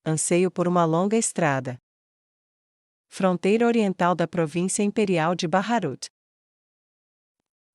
anseio por uma longa estrada. Fronteira oriental da província imperial de Baharut.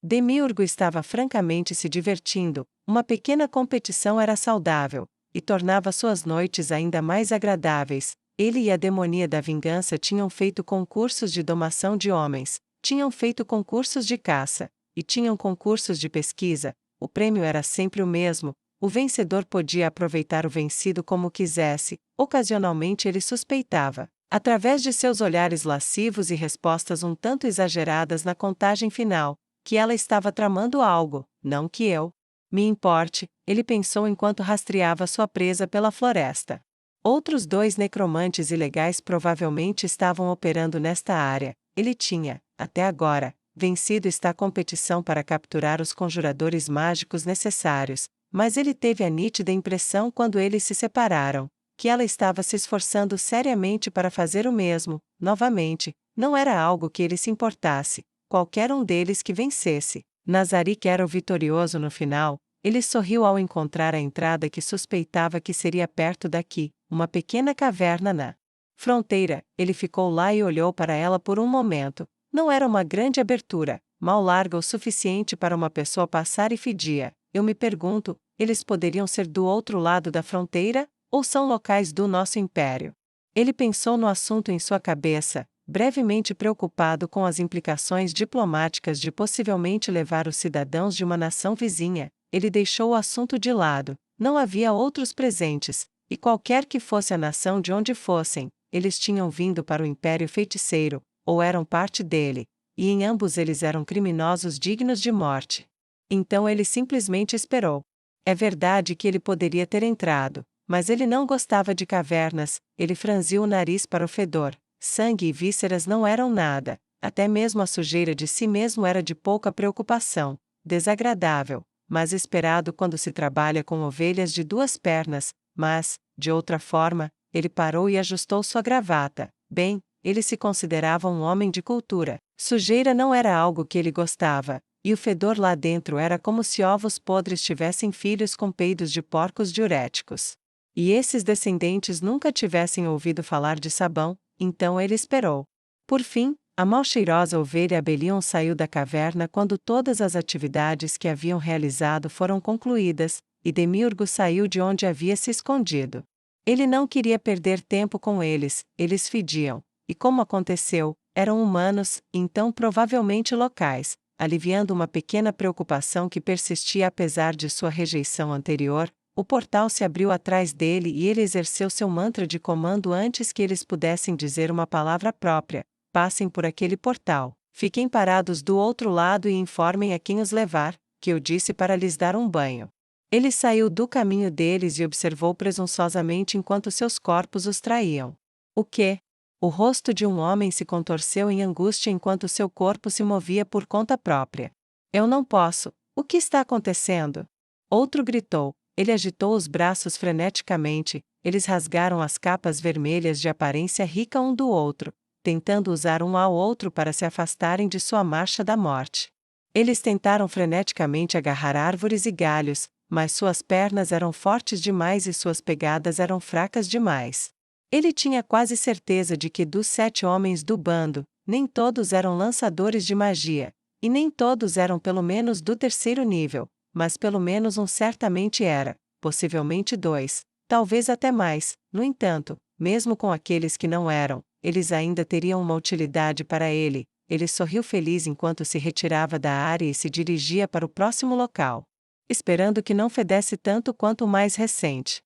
Demiurgo estava francamente se divertindo, uma pequena competição era saudável, e tornava suas noites ainda mais agradáveis. Ele e a demonia da vingança tinham feito concursos de domação de homens, tinham feito concursos de caça, e tinham concursos de pesquisa. O prêmio era sempre o mesmo, o vencedor podia aproveitar o vencido como quisesse, ocasionalmente ele suspeitava, através de seus olhares lascivos e respostas um tanto exageradas na contagem final, que ela estava tramando algo, não que eu me importe, ele pensou enquanto rastreava sua presa pela floresta. Outros 2 necromantes ilegais provavelmente estavam operando nesta área. Ele tinha, até agora, vencido esta competição para capturar os conjuradores mágicos necessários, mas ele teve a nítida impressão quando eles se separaram, que ela estava se esforçando seriamente para fazer o mesmo. Novamente, não era algo que ele se importasse, qualquer um deles que vencesse. Nazarick era o vitorioso no final. Ele sorriu ao encontrar a entrada que suspeitava que seria perto daqui, uma pequena caverna na fronteira. Ele ficou lá e olhou para ela por um momento. Não era uma grande abertura, mal larga o suficiente para uma pessoa passar e fedia. Eu me pergunto, eles poderiam ser do outro lado da fronteira, ou são locais do nosso império? Ele pensou no assunto em sua cabeça, brevemente preocupado com as implicações diplomáticas de possivelmente levar os cidadãos de uma nação vizinha. Ele deixou o assunto de lado. Não havia outros presentes, e qualquer que fosse a nação de onde fossem, eles tinham vindo para o Império Feiticeiro, ou eram parte dele, e em ambos eles eram criminosos dignos de morte. Então ele simplesmente esperou. É verdade que ele poderia ter entrado, mas ele não gostava de cavernas. Ele franziu o nariz para o fedor. Sangue e vísceras não eram nada, até mesmo a sujeira de si mesmo era de pouca preocupação, desagradável, mas esperado quando se trabalha com ovelhas de 2 pernas, mas, de outra forma, ele parou e ajustou sua gravata. Bem, ele se considerava um homem de cultura. Sujeira não era algo que ele gostava, e o fedor lá dentro era como se ovos podres tivessem filhos com peidos de porcos diuréticos. E esses descendentes nunca tivessem ouvido falar de sabão. Então ele esperou. Por fim, a mal cheirosa ovelha Abelion saiu da caverna quando todas as atividades que haviam realizado foram concluídas, e Demiurgo saiu de onde havia se escondido. Ele não queria perder tempo com eles fediam, e como aconteceu, eram humanos, então provavelmente locais, aliviando uma pequena preocupação que persistia apesar de sua rejeição anterior. O portal se abriu atrás dele e ele exerceu seu mantra de comando antes que eles pudessem dizer uma palavra própria. Passem por aquele portal, fiquem parados do outro lado e informem a quem os levar, que eu disse para lhes dar um banho. Ele saiu do caminho deles e observou presunçosamente enquanto seus corpos os traíam. O quê? O rosto de um homem se contorceu em angústia enquanto seu corpo se movia por conta própria. Eu não posso. O que está acontecendo? Outro gritou. Ele agitou os braços freneticamente, eles rasgaram as capas vermelhas de aparência rica um do outro, tentando usar um ao outro para se afastarem de sua marcha da morte. Eles tentaram freneticamente agarrar árvores e galhos, mas suas pernas eram fortes demais e suas pegadas eram fracas demais. Ele tinha quase certeza de que dos 7 homens do bando, nem todos eram lançadores de magia, e nem todos eram pelo menos do 3º nível. Mas pelo menos um certamente era, possivelmente 2, talvez até mais. No entanto, mesmo com aqueles que não eram, eles ainda teriam uma utilidade para ele. Ele sorriu feliz enquanto se retirava da área e se dirigia para o próximo local, esperando que não fedesse tanto quanto o mais recente.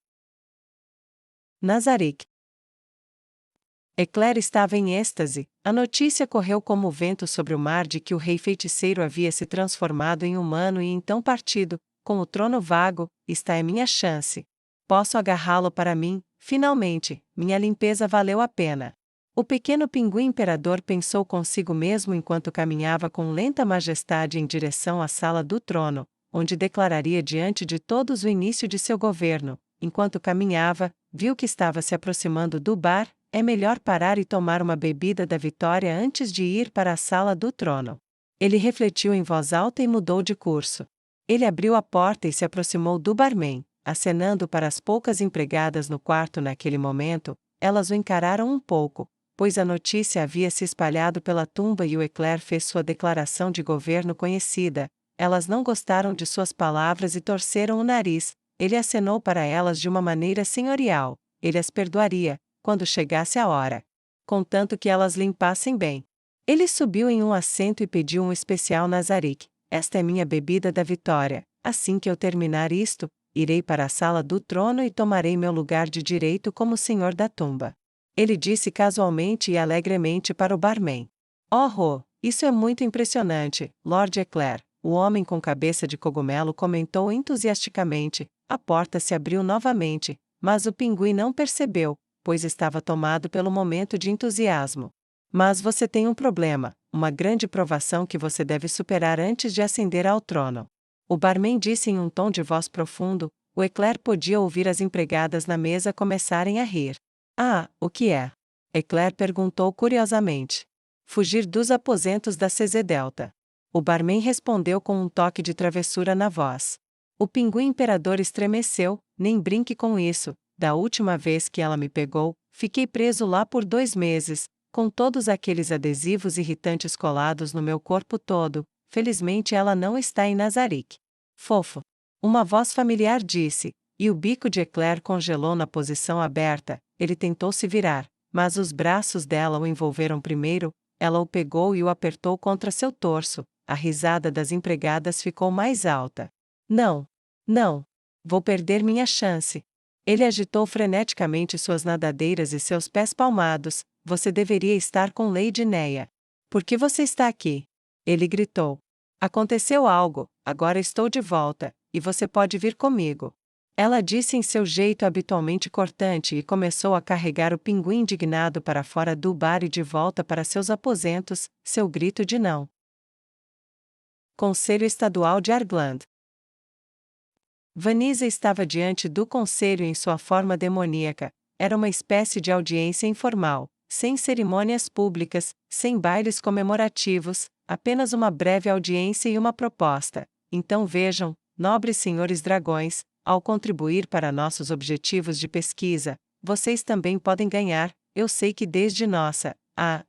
Nazarick. Eclair estava em êxtase. A notícia correu como o vento sobre o mar de que o rei feiticeiro havia se transformado em humano e então partido, com o trono vago. Esta é minha chance. Posso agarrá-lo para mim, finalmente, minha limpeza valeu a pena. O pequeno pinguim imperador pensou consigo mesmo enquanto caminhava com lenta majestade em direção à sala do trono, onde declararia diante de todos o início de seu governo. Enquanto caminhava, viu que estava se aproximando do bar. É melhor parar e tomar uma bebida da vitória antes de ir para a sala do trono. Ele refletiu em voz alta e mudou de curso. Ele abriu a porta e se aproximou do barman. acenando para as poucas empregadas no quarto naquele momento. Elas o encararam um pouco, pois a notícia havia se espalhado pela tumba e o Eclair fez sua declaração de governo conhecida. Elas não gostaram de suas palavras e torceram o nariz. Ele acenou para elas de uma maneira senhorial. Ele as perdoaria, quando chegasse a hora, contanto que elas limpassem bem. Ele subiu em um assento e pediu um especial Nazarick. Esta é minha bebida da vitória. Assim que eu terminar isto, irei para a sala do trono e tomarei meu lugar de direito como senhor da tumba. Ele disse casualmente e alegremente para o barman. Oh, isso é muito impressionante, Lord Eclair. O homem com cabeça de cogumelo comentou entusiasticamente. A porta se abriu novamente, mas o pinguim não percebeu, pois estava tomado pelo momento de entusiasmo. Mas você tem um problema, uma grande provação que você deve superar antes de ascender ao trono. O barman disse em um tom de voz profundo. O Eclair podia ouvir as empregadas na mesa começarem a rir. Ah, o que é? Eclair perguntou curiosamente. Fugir dos aposentos da CZ Delta. O barman respondeu com um toque de travessura na voz. O pinguim imperador estremeceu. Nem brinque com isso. Da última vez que ela me pegou, fiquei preso lá por 2 meses, com todos aqueles adesivos irritantes colados no meu corpo todo. Felizmente ela não está em Nazarick. Fofo. Uma voz familiar disse, e o bico de Eclair congelou na posição aberta. Ele tentou se virar, mas os braços dela o envolveram primeiro. Ela o pegou e o apertou contra seu torso. A risada das empregadas ficou mais alta. Não. Não. Vou perder minha chance. Ele agitou freneticamente suas nadadeiras e seus pés palmados. Você deveria estar com Lady Neia. Por que você está aqui? Ele gritou. Aconteceu algo, agora estou de volta, e você pode vir comigo. Ela disse em seu jeito habitualmente cortante e começou a carregar o pinguim indignado para fora do bar e de volta para seus aposentos. Seu grito de não. Conselho Estadual de Argland. Vanessa estava diante do conselho em sua forma demoníaca. Era uma espécie de audiência informal, sem cerimônias públicas, sem bailes comemorativos, apenas uma breve audiência e uma proposta. Então vejam, nobres senhores dragões, ao contribuir para nossos objetivos de pesquisa, vocês também podem ganhar. Eu sei que desde nossa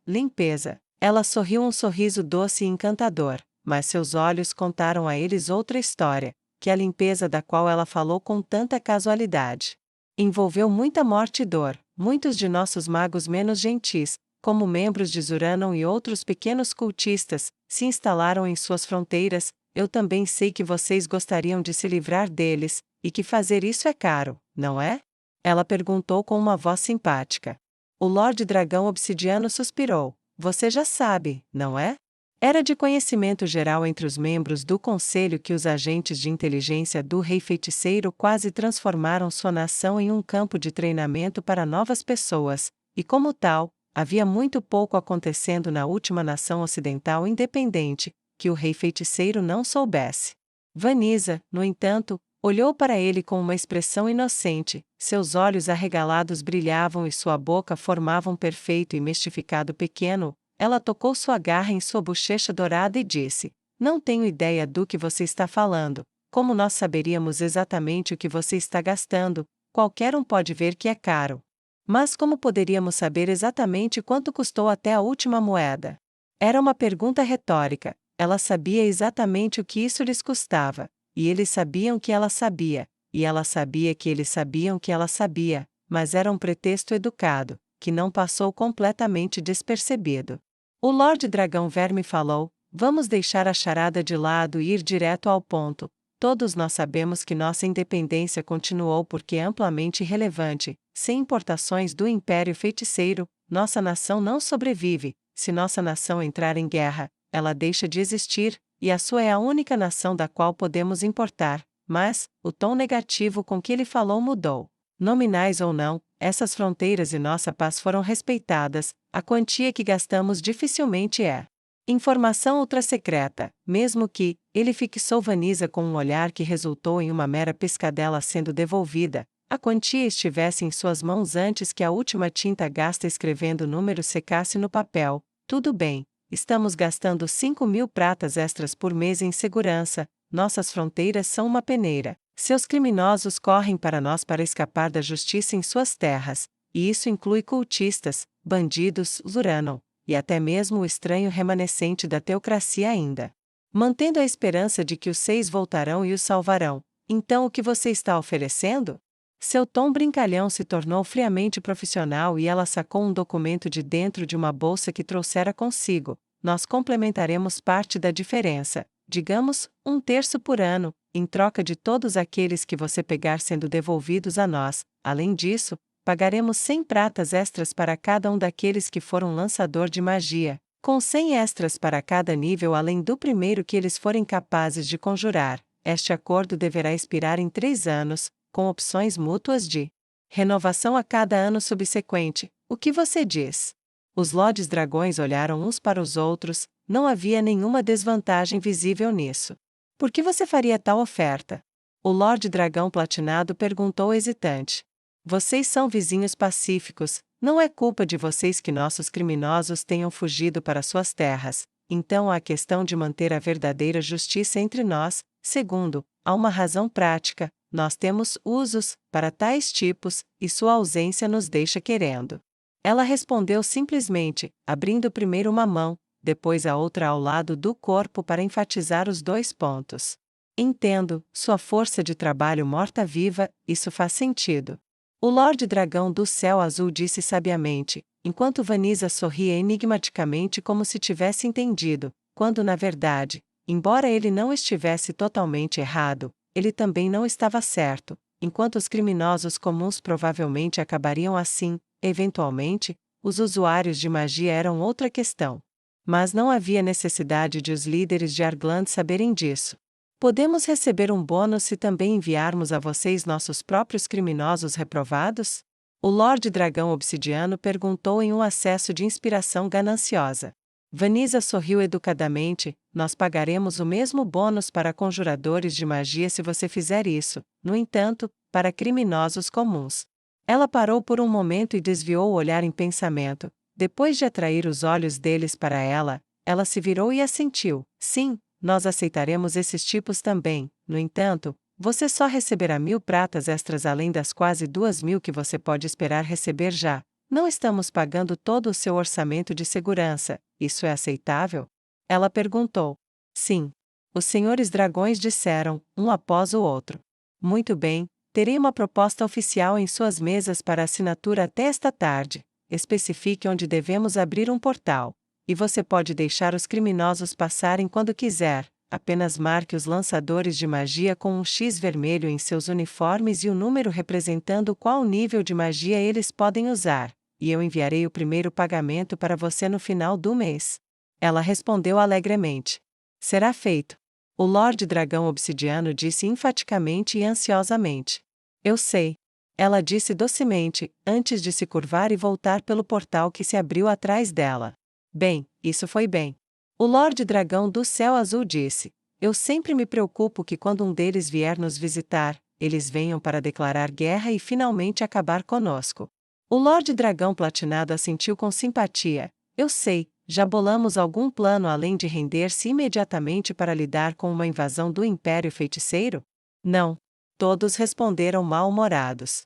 limpeza, ela sorriu um sorriso doce e encantador, mas seus olhos contaram a eles outra história, que a limpeza da qual ela falou com tanta casualidade envolveu muita morte e dor. Muitos de nossos magos menos gentis, como membros de Zuranon e outros pequenos cultistas, se instalaram em suas fronteiras. Eu também sei que vocês gostariam de se livrar deles, e que fazer isso é caro, não é? Ela perguntou com uma voz simpática. O Lorde Dragão Obsidiano suspirou. Você já sabe, não é? Era de conhecimento geral entre os membros do conselho que os agentes de inteligência do Rei Feiticeiro quase transformaram sua nação em um campo de treinamento para novas pessoas, e como tal, havia muito pouco acontecendo na última nação ocidental independente, que o Rei Feiticeiro não soubesse. Vanessa, no entanto, olhou para ele com uma expressão inocente. Seus olhos arregalados brilhavam e sua boca formava um perfeito e mistificado pequeno. Ela tocou sua garra em sua bochecha dourada e disse: Não tenho ideia do que você está falando. Como nós saberíamos exatamente o que você está gastando? Qualquer um pode ver que é caro. Mas como poderíamos saber exatamente quanto custou até a última moeda? Era uma pergunta retórica. Ela sabia exatamente o que isso lhes custava, e eles sabiam que ela sabia, e ela sabia que eles sabiam que ela sabia, mas era um pretexto educado, que não passou completamente despercebido. O Lorde Dragão Verme falou: Vamos deixar a charada de lado e ir direto ao ponto. Todos nós sabemos que nossa independência continuou porque é amplamente irrelevante. Sem importações do Império Feiticeiro, nossa nação não sobrevive. Se nossa nação entrar em guerra, ela deixa de existir, e a sua é a única nação da qual podemos importar. Mas, o tom negativo com que ele falou mudou. Nominais ou não, essas fronteiras e nossa paz foram respeitadas. A quantia que gastamos dificilmente é informação ultra-secreta, mesmo que ele fixou Vanessa com um olhar que resultou em uma mera piscadela sendo devolvida. A quantia estivesse em suas mãos antes que a última tinta gasta escrevendo número secasse no papel. Tudo bem, estamos gastando 5.000 pratas extras por mês em segurança. Nossas fronteiras são uma peneira. Seus criminosos correm para nós para escapar da justiça em suas terras, e isso inclui cultistas, bandidos, Luranon, e até mesmo o estranho remanescente da teocracia ainda. Mantendo a esperança de que os 6 voltarão e os salvarão. Então o que você está oferecendo? Seu tom brincalhão se tornou friamente profissional e ela sacou um documento de dentro de uma bolsa que trouxera consigo. Nós complementaremos parte da diferença, digamos, 1/3 por ano, em troca de todos aqueles que você pegar sendo devolvidos a nós. Além disso, pagaremos 100 pratas extras para cada um daqueles que for um lançador de magia, com 100 extras para cada nível além do primeiro que eles forem capazes de conjurar. Este acordo deverá expirar em 3 anos, com opções mútuas de renovação a cada ano subsequente. O que você diz? Os Lordes Dragões olharam uns para os outros, não havia nenhuma desvantagem visível nisso. Por que você faria tal oferta? O Lorde Dragão Platinado perguntou hesitante. Vocês são vizinhos pacíficos, não é culpa de vocês que nossos criminosos tenham fugido para suas terras, então há a questão de manter a verdadeira justiça entre nós. Segundo, há uma razão prática, nós temos usos para tais tipos, e sua ausência nos deixa querendo. Ela respondeu simplesmente, abrindo primeiro uma mão, depois a outra ao lado do corpo para enfatizar os 2 pontos. Entendo, sua força de trabalho morta-viva, isso faz sentido. O Lorde Dragão do Céu Azul disse sabiamente, enquanto Vanessa sorria enigmaticamente como se tivesse entendido, quando na verdade, embora ele não estivesse totalmente errado, ele também não estava certo, enquanto os criminosos comuns provavelmente acabariam assim, eventualmente, os usuários de magia eram outra questão. Mas não havia necessidade de os líderes de Argland saberem disso. Podemos receber um bônus se também enviarmos a vocês nossos próprios criminosos reprovados? O Lorde Dragão Obsidiano perguntou em um acesso de inspiração gananciosa. Vanessa sorriu educadamente, nós pagaremos o mesmo bônus para conjuradores de magia se você fizer isso, no entanto, para criminosos comuns. Ela parou por um momento e desviou o olhar em pensamento. Depois de atrair os olhos deles para ela, ela se virou e assentiu. Sim, nós aceitaremos esses tipos também. No entanto, você só receberá 1000 pratas extras além das quase 2000 que você pode esperar receber já. Não estamos pagando todo o seu orçamento de segurança. Isso é aceitável? Ela perguntou. Sim. Os senhores dragões disseram, um após o outro. Muito bem, terei uma proposta oficial em suas mesas para assinatura até esta tarde. Especifique onde devemos abrir um portal. E você pode deixar os criminosos passarem quando quiser, apenas marque os lançadores de magia com um X vermelho em seus uniformes e o número representando qual nível de magia eles podem usar, e eu enviarei o primeiro pagamento para você no final do mês. Ela respondeu alegremente. Será feito. O Lorde Dragão Obsidiano disse enfaticamente e ansiosamente. Eu sei. Ela disse docemente, antes de se curvar e voltar pelo portal que se abriu atrás dela. Bem, isso foi bem. O Lorde Dragão do Céu Azul disse, eu sempre me preocupo que quando um deles vier nos visitar, eles venham para declarar guerra e finalmente acabar conosco. O Lorde Dragão Platinado assentiu com simpatia. Eu sei, já bolamos algum plano além de render-se imediatamente para lidar com uma invasão do Império Feiticeiro? Não. Todos responderam mal-humorados.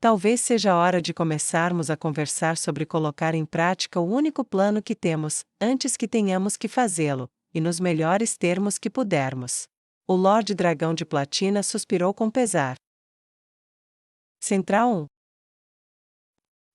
Talvez seja a hora de começarmos a conversar sobre colocar em prática o único plano que temos, antes que tenhamos que fazê-lo, e nos melhores termos que pudermos. O Lorde Dragão de Platina suspirou com pesar. Central 1.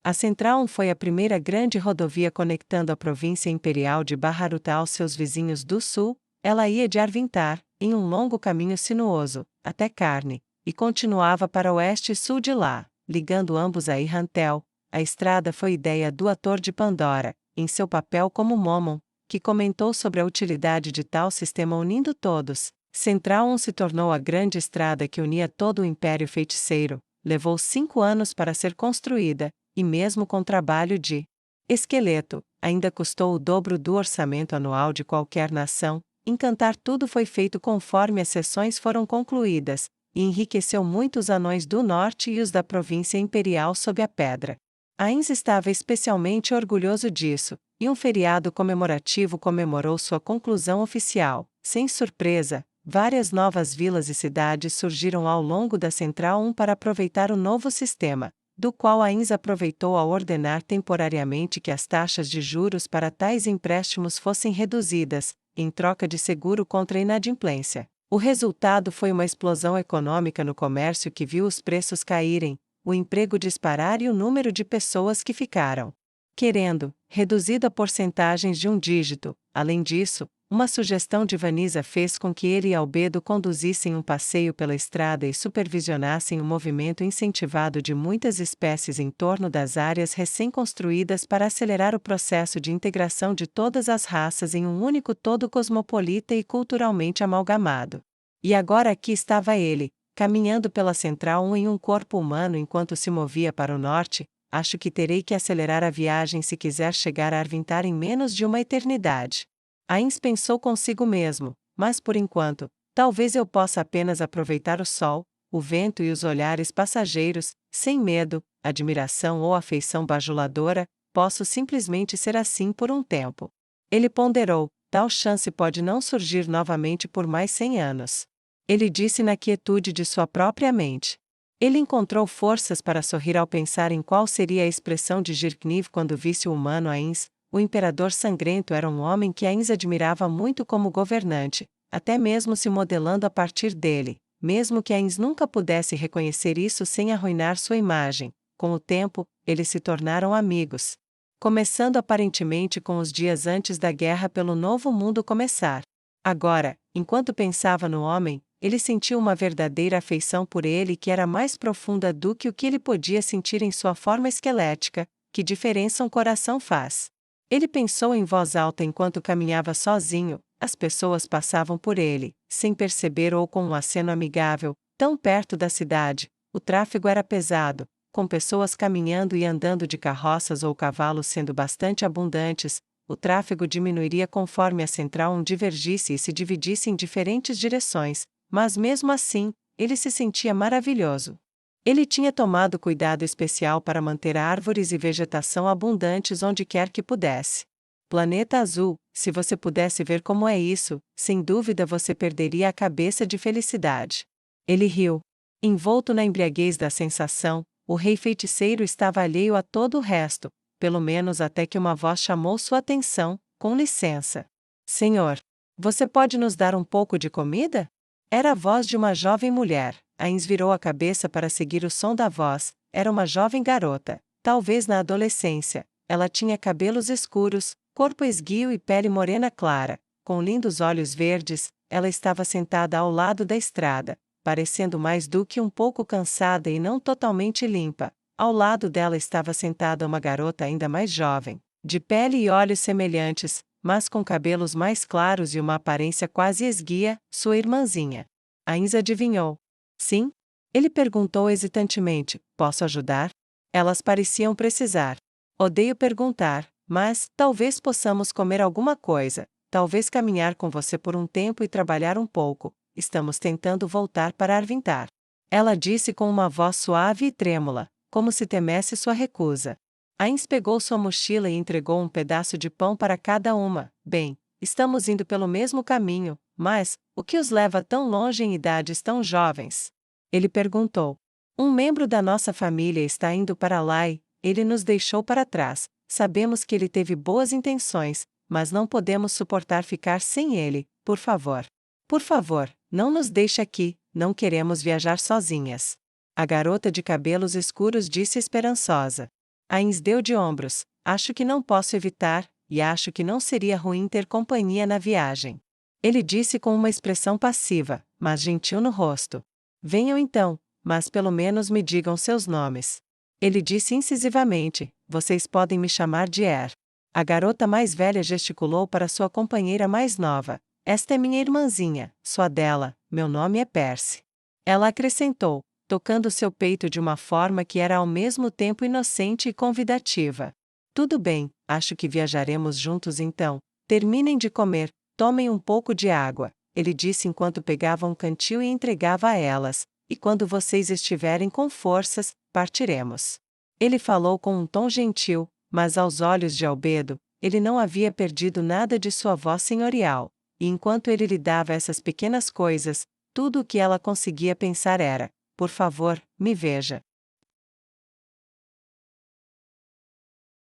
A Central 1 foi a primeira grande rodovia conectando a província imperial de Baharut aos seus vizinhos do sul. Ela ia de Arvintar, em um longo caminho sinuoso, até Carne, e continuava para oeste e sul de lá, ligando ambos a Irrantel. A estrada foi ideia do ator de Pandora, em seu papel como Momon, que comentou sobre a utilidade de tal sistema unindo todos. Central 1 se tornou a grande estrada que unia todo o Império Feiticeiro. Levou 5 anos para ser construída, e mesmo com trabalho de esqueleto, ainda custou o dobro do orçamento anual de qualquer nação. Encantar tudo foi feito conforme as sessões foram concluídas, e enriqueceu muito os anões do norte e os da província imperial sob a pedra. Ainz estava especialmente orgulhoso disso, e um feriado comemorativo comemorou sua conclusão oficial. Sem surpresa, Várias novas vilas e cidades surgiram ao longo da Central 1 para aproveitar o novo sistema, do qual a INS aproveitou ao ordenar temporariamente que as taxas de juros para tais empréstimos fossem reduzidas, em troca de seguro contra a inadimplência. O resultado foi uma explosão econômica no comércio que viu os preços caírem, o emprego disparar e o número de pessoas que ficaram querendo, reduzido a porcentagens de um dígito. Além disso, uma sugestão de Vanisa fez com que ele e Albedo conduzissem um passeio pela estrada e supervisionassem o movimento incentivado de muitas espécies em torno das áreas recém-construídas para acelerar o processo de integração de todas as raças em um único todo cosmopolita e culturalmente amalgamado. E agora aqui estava ele, caminhando pela Central 1 em um corpo humano enquanto se movia para o norte. Acho que terei que acelerar a viagem se quiser chegar a Arvintar em menos de uma eternidade. Ains pensou consigo mesmo, mas por enquanto, talvez eu possa apenas aproveitar o sol, o vento e os olhares passageiros, sem medo, admiração ou afeição bajuladora, posso simplesmente ser assim por um tempo. Ele ponderou, tal chance pode não surgir novamente por mais 100 anos. Ele disse na quietude de sua própria mente. Ele encontrou forças para sorrir ao pensar em qual seria a expressão de Jirkniv quando visse o humano Ains. O imperador sangrento era um homem que Ains admirava muito como governante, até mesmo se modelando a partir dele, mesmo que Ains nunca pudesse reconhecer isso sem arruinar sua imagem. Com o tempo, eles se tornaram amigos. Começando aparentemente com os dias antes da guerra pelo Novo Mundo começar. Agora, enquanto pensava no homem, ele sentiu uma verdadeira afeição por ele que era mais profunda do que o que ele podia sentir em sua forma esquelética. Que diferença um coração faz? Ele pensou em voz alta enquanto caminhava sozinho. As pessoas passavam por ele, sem perceber ou com um aceno amigável, tão perto da cidade. O tráfego era pesado, com pessoas caminhando e andando de carroças ou cavalos sendo bastante abundantes. O tráfego diminuiria conforme a Central 1 divergisse e se dividisse em diferentes direções. Mas mesmo assim, ele se sentia maravilhoso. Ele tinha tomado cuidado especial para manter árvores e vegetação abundantes onde quer que pudesse. Planeta Azul, se você pudesse ver como é isso, sem dúvida você perderia a cabeça de felicidade. Ele riu. Envolto na embriaguez da sensação, o rei feiticeiro estava alheio a todo o resto, pelo menos até que uma voz chamou sua atenção. Com licença. Senhor, você pode nos dar um pouco de comida? Era a voz de uma jovem mulher. Ains virou a cabeça para seguir o som da voz. Era uma jovem garota, talvez na adolescência. Ela tinha cabelos escuros, corpo esguio e pele morena clara. Com lindos olhos verdes, ela estava sentada ao lado da estrada, parecendo mais do que um pouco cansada e não totalmente limpa. Ao lado dela estava sentada uma garota ainda mais jovem, de pele e olhos semelhantes, mas com cabelos mais claros e uma aparência quase esguia, sua irmãzinha. Ains adivinhou. Sim? Ele perguntou hesitantemente, posso ajudar? Elas pareciam precisar. Odeio perguntar, mas, talvez possamos comer alguma coisa, talvez caminhar com você por um tempo e trabalhar um pouco. Estamos tentando voltar para Arvintar. Ela disse com uma voz suave e trêmula, como se temesse sua recusa. Ains pegou sua mochila e entregou um pedaço de pão para cada uma. Bem, estamos indo pelo mesmo caminho, mas, o que os leva tão longe em idades tão jovens? Ele perguntou. Um membro da nossa família está indo para lá e ele nos deixou para trás. Sabemos que ele teve boas intenções, mas não podemos suportar ficar sem ele. Por favor. Por favor, não nos deixe aqui, não queremos viajar sozinhas. A garota de cabelos escuros disse esperançosa. Ains deu de ombros. Acho que não posso evitar, e acho que não seria ruim ter companhia na viagem. Ele disse com uma expressão passiva, mas gentil no rosto. Venham então, mas pelo menos me digam seus nomes. Ele disse incisivamente, vocês podem me chamar de Er. A garota mais velha gesticulou para sua companheira mais nova. Esta é minha irmãzinha, sua dela, meu nome é Percy. Ela acrescentou, tocando seu peito de uma forma que era ao mesmo tempo inocente e convidativa. Tudo bem, acho que viajaremos juntos então. Terminem de comer, tomem um pouco de água, ele disse enquanto pegava um cantil e entregava a elas, e quando vocês estiverem com forças, partiremos. Ele falou com um tom gentil, mas aos olhos de Albedo, ele não havia perdido nada de sua voz senhorial. e enquanto ele lhe dava essas pequenas coisas, tudo o que ela conseguia pensar era: por favor, me veja.